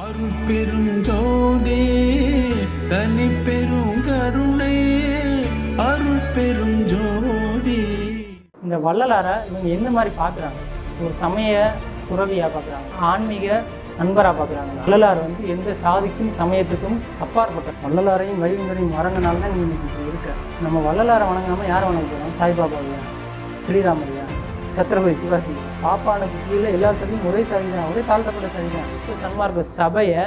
அருட்பெரும் ஜோதி தனி பெரும் கருணை அருட்பெரும் ஜோதி. இந்த வள்ளலாரை இவங்க எந்த மாதிரி பார்க்குறாங்க? ஒரு சமய துறவியாக பார்க்குறாங்க, ஆன்மீக நண்பராக பார்க்குறாங்க. வள்ளலார் எந்த சாதிக்கும் சமயத்துக்கும் அப்பாற்பட்ட வள்ளலாரையும் வைகுந்தரையும் மறந்தனால தான் நீ இன்னைக்கு இப்படி இருக்க. நம்ம வள்ளலாரை வணங்காமல் யாரை வணங்க போகிறோம்? சாய்பாபாவையா, ஸ்ரீராமரையா, சத்ரபதி சிவாஜி? பாப்பானுக்கு கீழே எல்லா சதியும் ஒரே சாதி தான், ஒரே தாழ்த்தப்பட்ட சாதி தான். சன்மார்க்க சபையை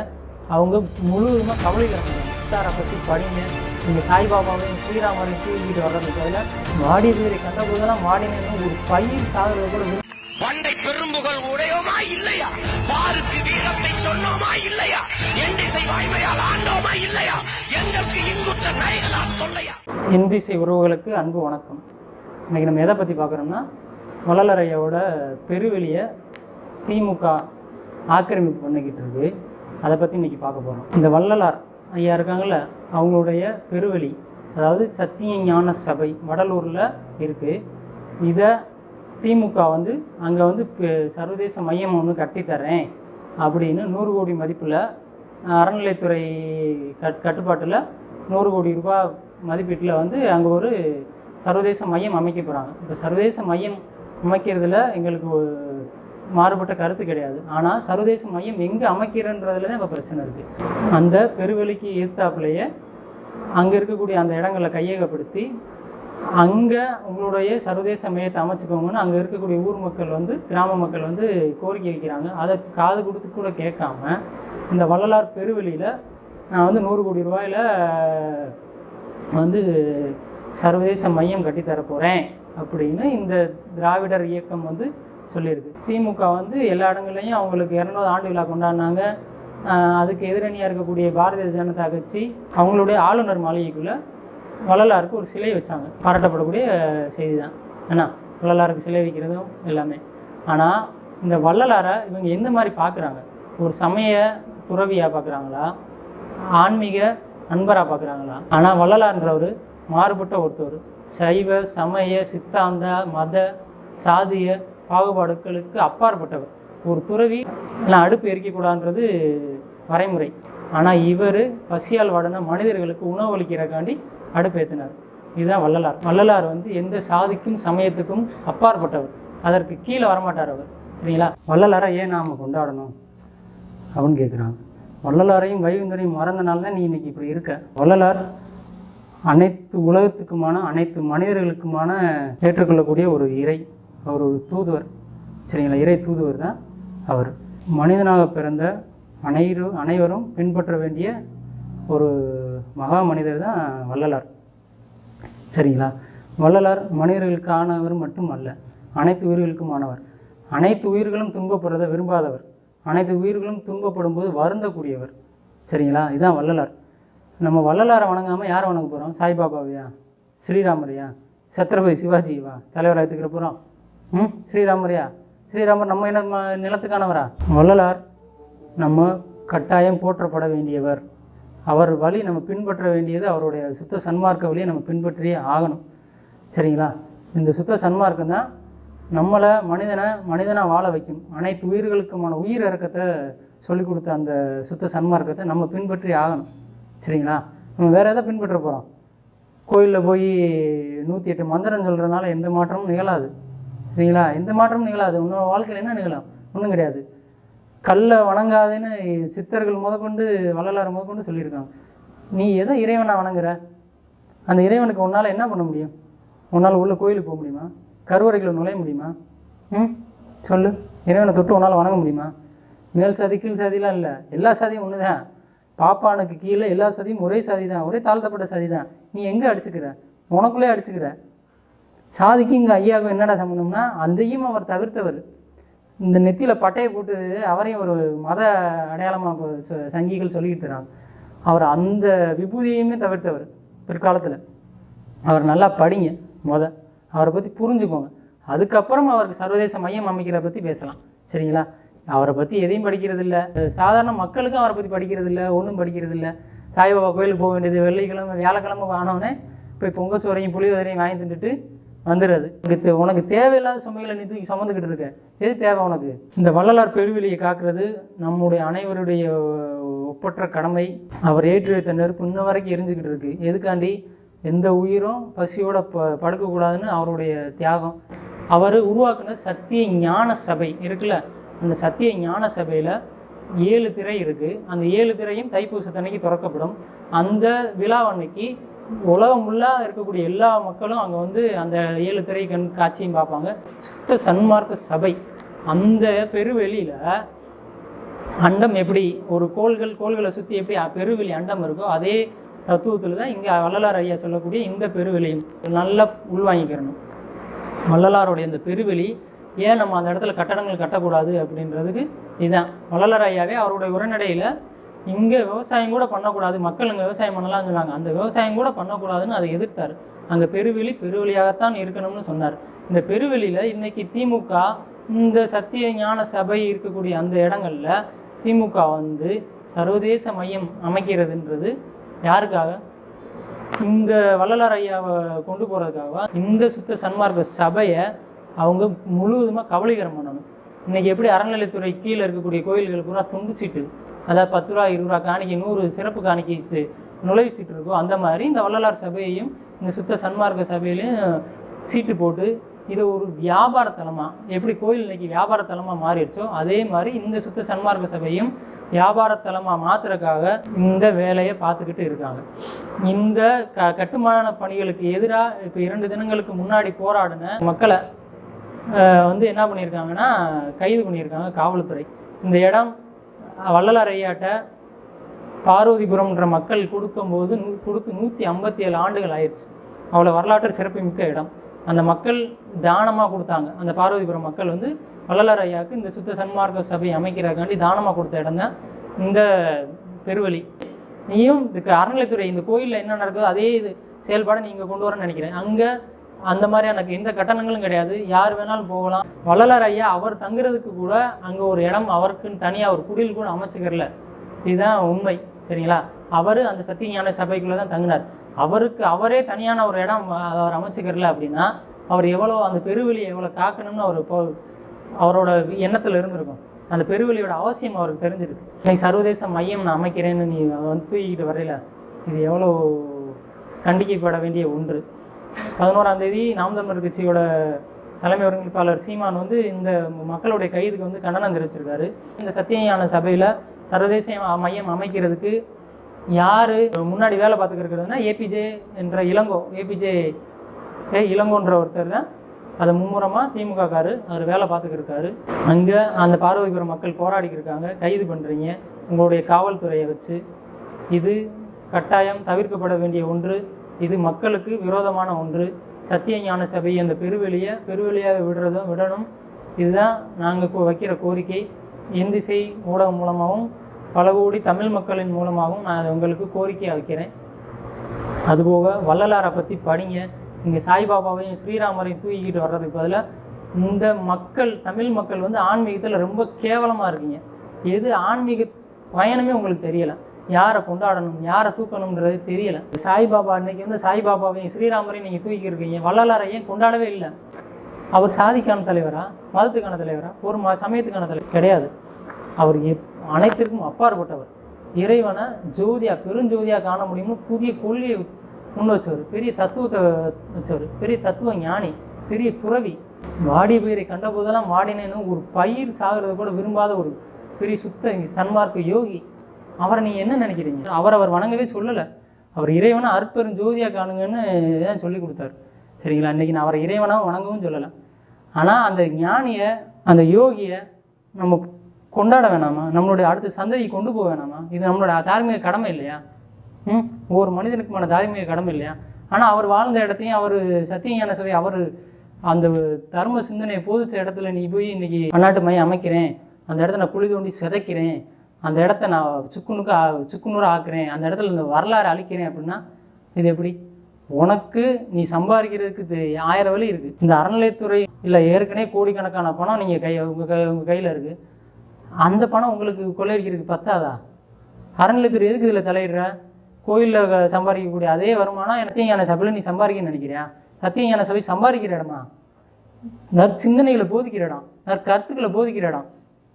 அவங்க முழுவதுமாக கவலைக்கிறாங்க. சித்தாரை பற்றி படிங்க. நீங்கள் சாய்பாபாவையும் ஸ்ரீராமரையும் தூக்கிட்டு வர்றதுக்கு பதில் மாடி பேரை கண்ட போதெல்லாம் மாடினு ஒரு பயிர் சாதனை கூட பண்டை பெரும்புகள் உடையோமா இல்லையா? பாருக்கு வீரத்தை சொன்னோமா இல்லையா? எண்டிசை வாய்மையால் ஆண்டோமா இல்லையா? எங்களுக்கு இங்குற்ற நாய்களால் தொல்லையா? எந்திசை உறவுகளுக்கு அன்பு வணக்கம். இன்னைக்கு நம்ம எதை பற்றி பார்க்குறோம்னா, வள்ளலார் ஐயாவோட பெருவெளியை திமுக ஆக்கிரமிப்பு பண்ணிக்கிட்டு இருக்கு. அதை பற்றி இன்றைக்கி பார்க்க போகிறோம். இந்த வள்ளலார் ஐயா இருக்காங்கள்ல, அவங்களுடைய பெருவெளி, அதாவது சத்திய ஞான சபை வடலூரில் இருக்குது. இதை திமுக அங்கே சர்வதேச மையம் ஒன்று கட்டித்தரேன் அப்படின்னு 100 கோடி மதிப்பில் அறநிலைத்துறை கட்டுப்பாட்டில் 100 கோடி ரூபாய் மதிப்பீட்டில் அங்கே ஒரு சர்வதேச மையம் அமைக்க போகிறாங்க. இப்போ சர்வதேச மையம் அமைக்கிறதுல எங்களுக்கு மாறுபட்ட கருத்து கிடையாது. ஆனால் சர்வதேச மையம் எங்கே அமைக்கிறன்றதுல தான் இப்போ பிரச்சனை இருக்குது. அந்த பெருவெளிக்கு எதிர்த்தாப்புலேயே அங்கே இருக்கக்கூடிய அந்த இடங்களை கையகப்படுத்தி அங்கே உங்களுடைய சர்வதேச மையத்தை அமைச்சுக்கோங்கன்னு அங்கே இருக்கக்கூடிய ஊர் மக்கள் கிராம மக்கள் கோரிக்கை வைக்கிறாங்க. அதை காது கொடுத்து கூட கேட்காம இந்த வள்ளலார் பெருவெளியில் நான் 100 கோடி ரூபாயில் சர்வதேச மையம் கட்டித்தரப்போகிறேன் அப்படின்னு இந்த திராவிடர் இயக்கம் சொல்லியிருக்கு. திமுக எல்லா இடங்கள்லையும் அவங்களுக்கு 200 ஆண்டு விழா கொண்டாடினாங்க. அதுக்கு எதிரணியாக இருக்கக்கூடிய பாரதிய ஜனதா கட்சி அவங்களுடைய ஆளுநர் மாளிகைக்குள்ளே வள்ளலாருக்கு ஒரு சிலை வச்சாங்க. பாராட்டப்படக்கூடிய செய்தி தான். ஏன்னா வள்ளலாருக்கு சிலை வைக்கிறதும் எல்லாமே. ஆனால் இந்த வள்ளலாரை இவங்க எந்த மாதிரி பார்க்குறாங்க? ஒரு சமய துறவியாக பார்க்குறாங்களா, ஆன்மீக நண்பராக பார்க்குறாங்களா? ஆனால் வள்ளலார்ன்றவர் மாறுபட்ட ஒருத்தர். சைவ சமய சித்தாந்த மத சாதிய பாகுபாடுகளுக்கு அப்பாற்பட்டவர். ஒரு துறவி எல்லாம் அடுப்பு எரிக்கக்கூடாதுன்றது வரைமுறை. ஆனால் இவர் பசியால் வாடின மனிதர்களுக்கு உணவளிக்கிறக்காண்டி அடுப்பு ஏற்றினார். இதுதான் வள்ளலார். வள்ளலார் எந்த சாதிக்கும் சமயத்துக்கும் அப்பாற்பட்டவர். அதற்கு கீழே வரமாட்டார் அவர். சரிங்களா? வள்ளலாரை ஏன் நாம் கொண்டாடணும் அப்படின்னு கேட்குறாங்க. வள்ளலாரையும் வைகுந்தரையும் மறந்தனால தான் நீ இன்னைக்கு இப்படி இருக்க. வள்ளலார் அனைத்து உலகத்துக்குமான அனைத்து மனிதர்களுக்குமான ஏற்றுக்கொள்ளக்கூடிய ஒரு இறை. அவர் ஒரு தூதுவர். சரிங்களா? இறை தூதுவர் தான் அவர். மனிதனாக பிறந்த அனைவரும் பின்பற்ற வேண்டிய ஒரு மகா மனிதர் தான் வள்ளலார். சரிங்களா? வள்ளலார் மனிதர்களுக்கானவர் மட்டும் அல்ல, அனைத்து உயிர்களுக்குமானவர். அனைத்து உயிர்களும் துன்பப்படுறதை விரும்பாதவர். அனைத்து உயிர்களும் துன்பப்படும் போது வருந்தக்கூடியவர். சரிங்களா? இதுதான் வள்ளலார். நம்ம வள்ளலாரை வணங்காமல் யாரை வணங்க போகிறோம்? சாய்பாபாவையா, ஸ்ரீராமரையா, சத்ரபதி சிவாஜிவா தலைவராக எடுத்துக்கிற போகிறோம்? ஸ்ரீராமரையா? ஸ்ரீராமர் நம்ம என்ன நிலத்துக்கானவரா? வள்ளலார் நம்ம கட்டாயம் போற்றப்பட வேண்டியவர். அவர் வழி நம்ம பின்பற்ற வேண்டியது அவருடைய சுத்த சன்மார்க்க வழியை நம்ம பின்பற்றியே ஆகணும். சரிங்களா? இந்த சுத்த சன்மார்க்கம் தான் நம்மளை மனிதனாக வாழ வைக்கும். அனைத்து உயிர்களுக்குமான உயிர் இறக்கத்தை சொல்லிக் கொடுத்த அந்த சுத்த சன்மார்க்கத்தை நம்ம பின்பற்றி ஆகணும். சரிங்களா? நம்ம வேறு எதை பின்பற்ற போகிறோம்? கோயிலில் போய் 108 மந்திரம் சொல்கிறதுனால எந்த மாற்றமும் நிகழாது. சரிங்களா? எந்த மாற்றமும் நிகழாது. உன்னோட வாழ்க்கையில் என்ன நிகழும்? ஒன்றும் கிடையாது. கல்லை வணங்காதேன்னு சித்தர்கள் முதற்கொண்டு வள்ளலார் முதற்கொண்டு சொல்லியிருக்காங்க. நீ எதை இறைவனை வணங்குற? அந்த இறைவனுக்கு உன்னால் என்ன பண்ண முடியும்? உன்னால் உள்ள கோயிலுக்கு போக முடியுமா? கருவறைகளை நுழைய முடியுமா? சொல்லு. இறைவனை தொட்டு உன்னால் வணங்க முடியுமா? மேல் சாதி கீழ் சாதிலாம் இல்லை, எல்லா சாதியும் ஒன்று தான். பாப்பானுக்கு கீழே எல்லா சாதியும் ஒரே சாதி தான், ஒரே தாழ்த்தப்பட்ட சாதி தான். நீ எங்கே அடிச்சுக்கிற? உனக்குள்ளே அடிச்சுக்கிற. சாதிக்கு இங்கே ஐயாவுக்கும் என்னடா சம்மந்தம்னா, அந்தையும் அவர் தவிர்த்தவர். இந்த நெத்தியில் பட்டையை போட்டு அவரையும் ஒரு மத அடையாளமாக சங்கிகள் சொல்லிக்கிட்டு தராங்க. அவர் அந்த விபூதியையுமே தவிர்த்தவர் பிற்காலத்தில். அவர் நல்லா படிங்க, அவரை பற்றி புரிஞ்சுக்கோங்க. அதுக்கப்புறம் அவருக்கு சர்வதேச மையம் அமைக்கிறத பற்றி பேசலாம். சரிங்களா? அவரை பற்றி எதையும் படிக்கிறது இல்லை. சாதாரண மக்களுக்கும் அவரை பற்றி படிக்கிறது இல்லை, ஒன்றும் படிக்கிறது இல்லை. சாய்பாபா கோயிலுக்கு போக வேண்டியது வெள்ளிக்கிழமை வியாழக்கிழமை ஆனோடனே போய் பொங்கச்சோரையும் புளியோதரையும் வாங்கி தின்னுட்டு வந்துடுறது. உனக்கு தேவையில்லாத சுமைகளை நீ தூக்கி சுமந்துக்கிட்டு இருக்க, எது தேவை உனக்கு? இந்த வள்ளலார் பெருவெளியை காக்கிறது நம்முடைய அனைவருடைய ஒப்பற்ற கடமை. அவர் ஏற்றி வைத்த நெருப்பு இன்ன வரைக்கும் எரிஞ்சுக்கிட்டு இருக்கு. எதுக்காண்டி? எந்த உயிரும் பசியோட படுக்கக்கூடாதுன்னு அவருடைய தியாகம். அவர் உருவாக்குன சத்திய ஞான சபை இருக்குல்ல, அந்த சத்திய ஞான சபையில் 7 திரை இருக்குது. அந்த 7 திரையும் தைப்பூசத்தன்னைக்கு திறக்கப்படும். அந்த விழாவன்னைக்கு உலகம் ஃபுல்லாக இருக்கக்கூடிய எல்லா மக்களும் அங்கே வந்து அந்த 7 திரை காட்சியும் பார்ப்பாங்க. சுத்த சன்மார்க்க சபை. அந்த பெருவெளியில் அண்டம் எப்படி ஒரு கோள்களை சுற்றி எப்படி பெருவெளி அண்டம் இருக்கோ அதே தத்துவத்தில் தான் இங்கே வள்ளலார் ஐயா சொல்லக்கூடிய இந்த பெருவெளியும் நல்லா உள்வாங்கிக்கிறணும். வள்ளலாருடைய இந்த பெருவெளி ஏன் நம்ம அந்த இடத்துல கட்டடங்கள் கட்டக்கூடாது அப்படின்றதுக்கு இதுதான். வள்ளலார் ஐயாவே அவருடைய உரைநடையில் இங்கே விவசாயம் கூட பண்ணக்கூடாது, மக்கள் இங்கே விவசாயம் பண்ணலாம்னு சொன்னாங்க. அந்த விவசாயம் கூட பண்ணக்கூடாதுன்னு அதை எதிர்த்தார். அங்கே பெருவெளியாகத்தான் இருக்கணும்னு சொன்னார். இந்த பெருவெளியில் இன்றைக்கி திமுக இந்த சத்திய ஞான சபை இருக்கக்கூடிய அந்த இடங்களில் திமுக வந்து சர்வதேச மையம் அமைக்கிறதுன்றது யாருக்காக? இந்த வள்ளலார் ஐயாவை கொண்டு போகிறதுக்காக. இந்த சுத்த சன்மார்க்க சபையை அவங்க முழுவதுமாக கபலீகரம் பண்ணணும். இன்றைக்கி எப்படி அறநிலைத்துறை கீழே இருக்கக்கூடிய கோயில்கள் பூரா துண்டுச்சிட்டு, அதாவது 10 ரூபா 20 ரூபா காணிக்கை 100 சிறப்பு காணிக்கை நுழைச்சிட்டு இருக்கோ, அந்த மாதிரி இந்த வள்ளலார் சபையையும் இந்த சுத்த சன்மார்க்க சபையிலையும் சீட்டு போட்டு இதை ஒரு வியாபார தலமாக, எப்படி கோயில் இன்றைக்கி வியாபார தலமாக மாறிடுச்சோ அதே மாதிரி இந்த சுத்த சன்மார்க்க சபையும் வியாபார தலமாக மாற்றுறதுக்காக இந்த வேலையை பார்த்துக்கிட்டு இருக்காங்க. இந்த கட்டுமான பணிகளுக்கு எதிராக இப்போ 2 தினங்களுக்கு முன்னாடி போராடின மக்களை வந்து என்ன பண்ணியிருக்காங்கன்னா கைது பண்ணியிருக்காங்க காவல்துறை. இந்த இடம் வள்ளலார் ஐயாட்ட பார்வதிபுரம்ன்ற மக்கள் கொடுத்து 157 ஆண்டுகள் ஆயிடுச்சு. அவ்வளோ வரலாற்று சிறப்புமிக்க இடம். அந்த மக்கள் தானமாக கொடுத்தாங்க. அந்த பார்வதிபுரம் மக்கள் வந்து வள்ளலார் ஐயாவுக்கு இந்த சுத்த சன்மார்க்க சபை அமைக்கிறதுக்காண்டி தானமாக கொடுத்த இடம் தான் இந்த பெருவெளி. நீயும் இதுக்கு அறநிலைத்துறை இந்த கோயிலில் என்ன நடக்குதோ அதே இது செயல்பாடை நீங்கள் கொண்டு வரேன்னு நினைக்கிறேன். அங்கே அந்த மாதிரியான எந்த கட்டணங்களும் கிடையாது, யார் வேணாலும் போகலாம். வள்ளலார் ஐயா அவர் தங்குறதுக்கு கூட அங்கே ஒரு இடம் அவருக்குன்னு தனியாக ஒரு குடில் கூட அமைச்சுக்கிறல. இதுதான் உண்மை, சரிங்களா? அவர் அந்த சத்திய ஞான சபைக்குள்ளே தான் தங்கினார். அவரே தனியான ஒரு இடம் அவர் அமைச்சுக்கிறல அப்படின்னா அவர் எவ்வளோ அந்த பெருவெளியை எவ்வளோ காக்கணும்னு அவரோட எண்ணத்தில் இருந்திருக்கும். அந்த பெருவெளியோட அவசியம் அவருக்கு தெரிஞ்சிருக்கு. இன்னைக்கு சர்வதேச மையம் நான் அமைக்கிறேன்னு நீ வந்து தூக்கிக்கிட்டு வரையில, இது எவ்வளோ கண்டிக்கப்பட வேண்டிய ஒன்று. 11ஆம் தேதி நாம் தமிழர் கட்சியோட தலைமை ஒருங்கிணைப்பாளர் சீமான் வந்து இந்த மக்களுடைய கைதுக்கு வந்து கண்டனம் தெரிவிச்சிருக்காரு. இந்த சத்திய ஞான சபையில் சர்வதேச மையம் அமைக்கிறதுக்கு யார் முன்னாடி வேலை பார்த்துக்கிறதுனா ஏபிஜே என்ற இளங்கோன்ற ஒருத்தர் தான் அதை மும்முரமாக திமுகக்காரு அவர் வேலை பார்த்துக்கிருக்காரு. அங்கே அந்த பார்வதிபுரம் மக்கள் போராடிக்கிருக்காங்க. கைது பண்ணுறீங்க உங்களுடைய காவல்துறையை வச்சு. இது கட்டாயம் தவிர்க்கப்பட வேண்டிய ஒன்று. இது மக்களுக்கு விரோதமான ஒன்று. சத்திய ஞான சபை அந்த பெருவெளியாக விடணும். இதுதான் நாங்கள் வைக்கிற கோரிக்கை. எந்திசை ஊடகம் மூலமாகவும் பல கோடி தமிழ் மக்களின் மூலமாகவும் நான் உங்களுக்கு கோரிக்கையாக வைக்கிறேன். அதுபோக வள்ளலாரை பற்றி படிங்க. இங்கே சாய்பாபாவையும் ஸ்ரீராமரையும் தூக்கிக்கிட்டு வர்றதுக்கு பதிலாக இந்த மக்கள் தமிழ் மக்கள் வந்து ஆன்மீகத்தில் ரொம்ப கேவலமாக இருக்கீங்க. எது ஆன்மீக பயணமே உங்களுக்கு தெரியலை. யாரை கொண்டாடணும் யாரை தூக்கணுன்றது தெரியலை. சாய்பாபா அன்னைக்கு வந்து சாய்பாபாவையும் ஸ்ரீராமரையும் நீங்கள் தூக்கியிருக்கீங்க. வள்ளலாரை ஏன் கொண்டாடவே இல்லை? அவர் சாதிக்கான தலைவரா, மதத்துக்கான தலைவரா, ஒரு சமயத்துக்கான தலைவர் கிடையாது. அவர் அனைத்திற்கும் அப்பாற்பட்டவர். இறைவனை ஜோதியாக பெருஞ்சோதியாக காண முடியும்னு புதிய கொள்கையை முன் வச்சவர், பெரிய தத்துவத்தை வச்சவர், பெரிய தத்துவ ஞானி, பெரிய துறவி. வாடி பயிரை கண்ட போதெல்லாம் வாடினேன்னு ஒரு பயிர் சாகிறது கூட விரும்பாத ஒரு பெரிய சுத்த சன்மார்க்க யோகி. அவரை நீங்கள் என்ன நினைக்கிறீங்க? அவர் வணங்கவே சொல்லலை. அவர் இறைவனை அற்பெரும் ஜோதியாக காணுங்கன்னு தான் சொல்லி கொடுத்தாரு, சரிங்களா? இன்றைக்கி நான் அவரை இறைவனாக வணங்கவும் சொல்லலை. ஆனால் அந்த ஞானியை அந்த யோகியை நம்ம கொண்டாட வேணாமா? நம்மளுடைய அடுத்த சந்ததியை கொண்டு போக வேணாமா? இது நம்மளோட தார்மீக கடமை இல்லையா? ஒவ்வொரு மனிதனுக்குமான தார்மீக கடமை இல்லையா? ஆனால் அவர் வாழ்ந்த இடத்தையும் அவர் சத்திய ஞான சபை அவர் அந்த தர்ம சிந்தனையை போதிச்ச இடத்துல நீ போய் இன்றைக்கி பன்னாட்டு மையம் அமைக்கிறேன், அந்த இடத்த நான் குழி தோண்டி சிதைக்கிறேன், அந்த இடத்த நான் சுக்குநூறாக ஆக்குறேன், அந்த இடத்துல இந்த வரலாறு அழிக்கிறேன் அப்படின்னா இது எப்படி? உனக்கு நீ சம்பாதிக்கிறதுக்கு 1000 வழி இருக்குது. இந்த அறநிலையத்துறை இல்லை ஏற்கனவே கோடிக்கணக்கான பணம் நீங்கள் உங்கள் கையில் இருக்குது. அந்த பணம் உங்களுக்கு கொள்ளையடிக்கிறதுக்கு பத்தாதா? அறநிலையத்துறை எதுக்கு இதில் தலையிடுற? கோயிலில் சம்பாதிக்கக்கூடிய அதே வருமானம் எனத்தையும் சபையில் நீ சம்பாதிக்கணும்னு நினைக்கிறியா? சத்திய ஞான சபை சம்பாதிக்கிற இடமா? நற்சிந்தனைகளை போதிக்கிற இடம், நற்கருத்துக்களை போதிக்கிற இடம்,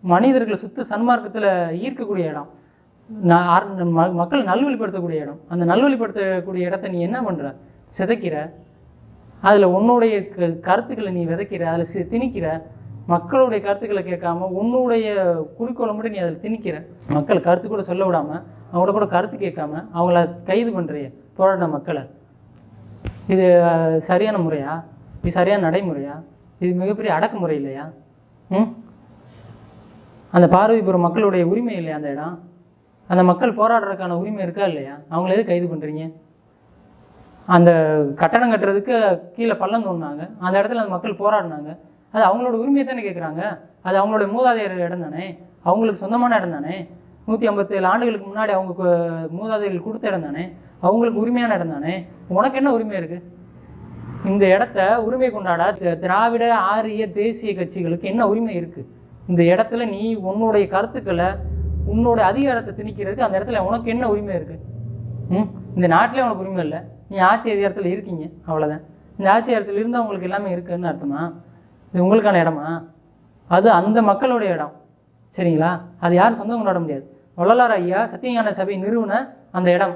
மனிதர்களை சுத்த சன்மார்க்கத்தில் ஈர்க்கக்கூடிய இடம், மக்கள் நல்வழிப்படுத்தக்கூடிய இடம். அந்த நல்வழிப்படுத்தக்கூடிய இடத்த நீ என்ன பண்ணுற? சிதைக்கிற. அதில் உன்னுடைய கருத்துக்களை நீ விதைக்கிற, அதில் திணிக்கிற. மக்களுடைய கருத்துக்களை கேட்காம உன்னுடைய குறிக்கோளை மட்டும் நீ அதில் திணிக்கிற. மக்கள் கருத்து கூட சொல்ல விடாமல், அவங்கள கூட கருத்து கேட்காம அவங்கள கைது பண்ணுறிய போராட்ட மக்களை. இது சரியான முறையா? இது சரியான நடைமுறையா? இது மிகப்பெரிய அடக்குமுறை இல்லையா? அந்த பார்வதிபுரம் மக்களுடைய உரிமை இல்லையா அந்த இடம்? அந்த மக்கள் போராடுறதுக்கான உரிமை இருக்கா இல்லையா? அவங்கள எது கைது பண்ணுறீங்க? அந்த கட்டணம் கட்டுறதுக்கு கீழே பள்ளம் தோணுனாங்க, அந்த இடத்துல அந்த மக்கள் போராடினாங்க. அது அவங்களோட உரிமையை தானே கேட்குறாங்க. அது அவங்களோட மூதாதையர் இடம் தானே, அவங்களுக்கு சொந்தமான இடம் தானே. 157 ஆண்டுகளுக்கு முன்னாடி அவங்க மூதாதையர்கள் கொடுத்த இடம் தானே, அவங்களுக்கு உரிமையான இடம் தானே. உனக்கு என்ன உரிமை இருக்குது? இந்த இடத்த உரிமை கொண்டாட திராவிட ஆரிய தேசிய கட்சிகளுக்கு என்ன உரிமை இருக்குது? இந்த இடத்துல நீ உன்னுடைய கருத்துக்களை, உன்னோட அதிகாரத்தை திணிக்கிறதுக்கு அந்த இடத்துல உனக்கு என்ன உரிமை இருக்குது? இந்த நாட்டிலே உனக்கு உரிமை இல்லை. நீ ஆட்சி அதிகாரத்தில் இருக்கீங்க, அவ்வளோதான். இந்த ஆட்சி அதிகாரத்தில் இருந்தால் உங்களுக்கு எல்லாமே இருக்குதுன்னு அர்த்தமா? இது உங்களுக்கான இடமா? அது அந்த மக்களுடைய இடம், சரிங்களா? அது யாரும் சொந்தம் கொண்டாட முடியாது. வள்ளலார் ஐயா சத்தியஞான சபை நிறுவன அந்த இடம்,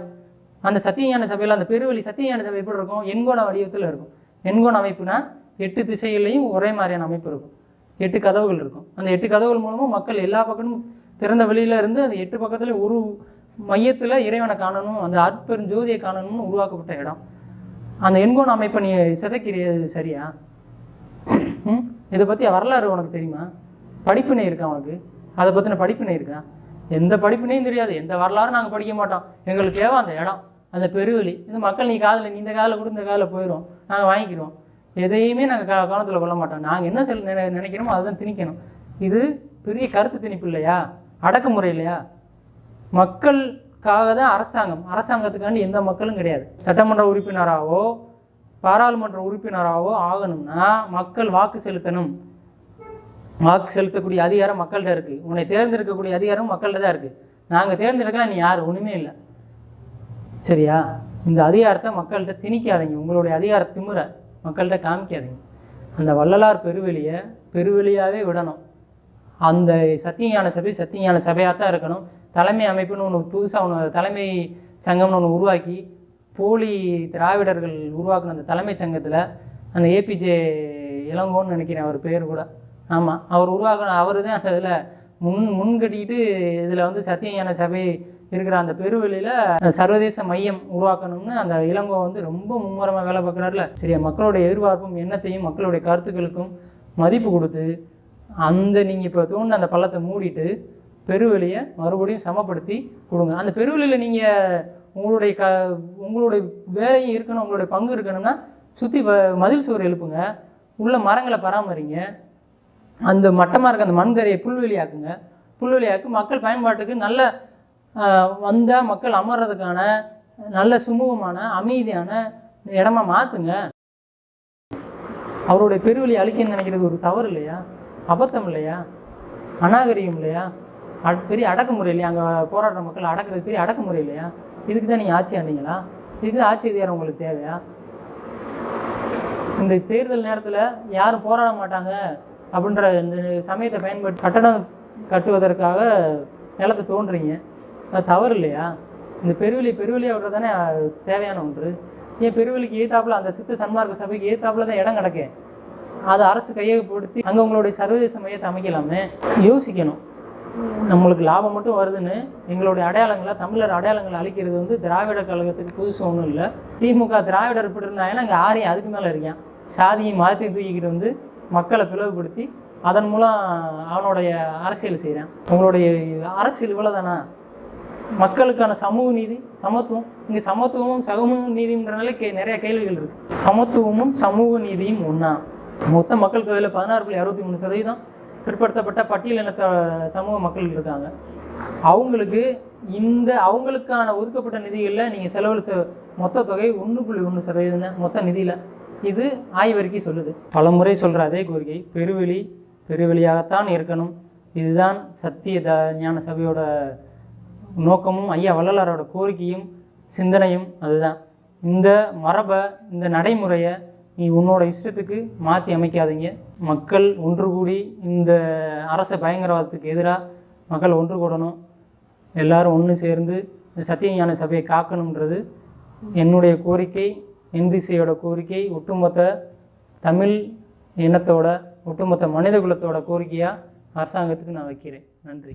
அந்த சத்தியஞான சபையில் அந்த பெருவழி சத்தியஞான சபை எப்படி இருக்கும்? எண்கோண வடிவத்தில் இருக்கும். எண்கோண அமைப்புனா 8 திசைகளையும் ஒரே மாதிரியான அமைப்பு இருக்கும். 8 கதவுகள் இருக்கும். அந்த 8 கதவுகள் மூலமாக மக்கள் எல்லா பக்கமும் திறந்த வெளியில் இருந்து அந்த 8 பக்கத்தில் ஒரு மையத்தில் இறைவனை காணணும், அந்த அற்பெரும் ஜோதியை காணணும்னு உருவாக்கப்பட்ட இடம். அந்த எண்கோண அமைப்பை நீ சிதைக்கிறது சரியா? இதை பற்றி வரலாறு உனக்கு தெரியுமா? படிப்பினை இருக்கா உனக்கு? அதை பற்றின படிப்பினை இருக்கா? எந்த படிப்பினையும் தெரியாது, எந்த வரலாறும் நாங்கள் படிக்க மாட்டோம். எங்களுக்கு தேவை அந்த இடம், அந்த பெருவெளி. இந்த மக்கள் நீ காதில், நீ இந்த காதில் கூட இந்த காதில் போயிடும், நாங்கள் வாங்கிக்கிறோம். எதையுமே நாங்கள் கவனத்தில் கொள்ள மாட்டோம். நாங்கள் என்ன நினைக்கிறோமோ அதுதான் திணிக்கணும். இது பெரிய கருத்து திணிப்பு இல்லையா? அடக்குமுறை இல்லையா? மக்களுக்காக தான் அரசாங்கம், அரசாங்கத்துக்காண்டி எந்த மக்களும் கிடையாது. சட்டமன்ற உறுப்பினராகவோ பாராளுமன்ற உறுப்பினராகவோ ஆகணும்னா மக்கள் வாக்கு செலுத்தணும். வாக்கு செலுத்தக்கூடிய அதிகாரம் மக்கள்கிட்ட இருக்குது. உன்னை தேர்ந்தெடுக்கக்கூடிய அதிகாரம் மக்கள்கிட்ட தான் இருக்குது. நாங்கள் தேர்ந்தெடுக்கலாம், நீ யார்? ஒன்றுமே இல்லை, சரியா? இந்த அதிகாரத்தை மக்கள்கிட்ட திணிக்காதீங்க. உங்களுடைய அதிகார திமிரை மக்கள்கிட்ட காமிக்காதீங்க. அந்த வள்ளலார் பெருவெளியை பெருவெளியாகவே விடணும். அந்த சத்தியஞான சபை சத்தியஞான சபையாக தான் இருக்கணும். தலைமை அமைப்புன்னு ஒன்று புதுசாக ஒன்று, தலைமை சங்கம்னு ஒன்று உருவாக்கி, போலி திராவிடர்கள் உருவாக்குன அந்த தலைமை சங்கத்தில் அந்த ஏபிஜே இளங்கோன்னு நினைக்கிறேன் அவர் பேர் கூட, ஆமாம், அவர் உருவாக்கின அவர் தான் அந்த இதில் முன்கட்டிக்கிட்டு இதில் வந்து சத்தியஞான சபை இருக்கிற அந்த பெருவெளியில் சர்வதேச மையம் உருவாக்கணும்னு அந்த இளங்கோ வந்து ரொம்ப மும்முரமாக வேலை பார்க்குறாருல, சரியா? மக்களுடைய எதிர்பார்ப்பும் எண்ணத்தையும் மக்களுடைய கருத்துக்களுக்கும் மதிப்பு கொடுத்து அந்த நீங்கள் இப்போ தோணுன அந்த பள்ளத்தை மூடிட்டு பெருவெளியை மறுபடியும் சமப்படுத்தி கொடுங்க. அந்த பெருவெளியில் நீங்கள் உங்களுடைய வேலையும் இருக்கணும், உங்களுடைய பங்கு இருக்கணும்னா சுற்றி மதில் சுவர் எழுப்புங்க, உள்ள மரங்களை பராமரிங்க, அந்த மட்டமாக இருக்க அந்த மண்கரையை புல்வெளியாக்குங்க. புல்வெளியாக்கு மக்கள் பயன்பாட்டுக்கு நல்ல வந்தால் மக்கள் அமர்றதுக்கான நல்ல சுமூகமான அமைதியான இடமா மாற்றுங்க. அவருடைய பெருவெளி அழிக்கணும்னு நினைக்கிறது ஒரு தவறு இல்லையா? அபத்தம் இல்லையா? அநாகரிகம் இல்லையா? பெரிய அடக்குமுறை இல்லையா? அங்கே போராடுற மக்கள் அடக்குறது பெரிய அடக்குமுறை இல்லையா? இதுக்கு தான் நீங்கள் ஆட்சி ஆனீங்களா? இது ஆட்சி அதிகாரம் உங்களுக்கு தேவையா? இந்த தேர்தல் நேரத்தில் யாரும் போராட மாட்டாங்க அப்படின்ற இந்த சமயத்தை பயன்படுத்தி கட்டடம் கட்டுவதற்காக நிலத்தை தோன்றீங்க, அது தவறு இல்லையா? இந்த பெருவெளியாக விடுறது தானே தேவையான ஒன்று. ஏன் பெருவெளிக்கு ஏத்தாப்புல அந்த சுத்த சன்மார்க்க சபைக்கு ஏத்தாப்புல தான் இடம் கிடக்கு, அதை அரசு கையகப்படுத்தி அங்கே உங்களுடைய சர்வதேச மையத்தை அமைக்கலாமே. யோசிக்கணும். நம்மளுக்கு லாபம் மட்டும் வருதுன்னு எங்களுடைய அடையாளங்களை, தமிழர் அடையாளங்களை அழிக்கிறது வந்து திராவிட கழகத்துக்கு புதுசு ஒன்றும் இல்லை. திமுக திராவிடர் இப்படி இருந்தாங்கன்னா இங்கே ஆரியம் அதுக்கு மேலே இருக்கான். சாதியும் மதத்தையும் தூக்கிக்கிட்டு வந்து மக்களை பிளவுபடுத்தி அதன் மூலம் அவனுடைய அரசியல் செய்கிறான். உங்களுடைய அரசியல் இவ்வளோ தானா? மக்களுக்கான சமூக நீதி, சமத்துவம். இங்கே சமத்துவமும் சமூக நீதின்றனால நிறைய கேள்விகள் இருக்குது. சமத்துவமும் சமூக நீதியும் ஒன்றா? மொத்த மக்கள் தொகையில் 16.63% பிற்படுத்தப்பட்ட பட்டியலினத்த சமூக மக்கள் இருக்காங்க. அவங்களுக்கான ஒதுக்கப்பட்ட நிதிகளில் நீங்கள் செலவழித்த மொத்த தொகை 1.1% மொத்த நிதியில். இது ஆய்வறிக்கை சொல்லுது. பல முறை சொல்கிற அதே கோரிக்கை, பெருவெளியாகத்தான் இருக்கணும். இதுதான் சத்திய ஞான சபையோட நோக்கமும் ஐயா வள்ளலாரோட கோரிக்கையும் சிந்தனையும் அதுதான். இந்த மரபை, இந்த நடைமுறையை நீ உன்னோட இஷ்டத்துக்கு மாற்றி அமைக்காதீங்க. மக்கள் ஒன்று கூடி இந்த அரச பயங்கரவாதத்துக்கு எதிராக மக்கள் ஒன்று கூடணும். எல்லாரும் ஒன்று சேர்ந்து இந்த சத்தியஞான சபையை காக்கணுன்றது என்னுடைய கோரிக்கை, இந்திசையோட கோரிக்கை, ஒட்டுமொத்த தமிழ் இனத்தோட ஒட்டுமொத்த மனித குலத்தோட கோரிக்கையாக அரசாங்கத்துக்கு நான் வைக்கிறேன். நன்றி.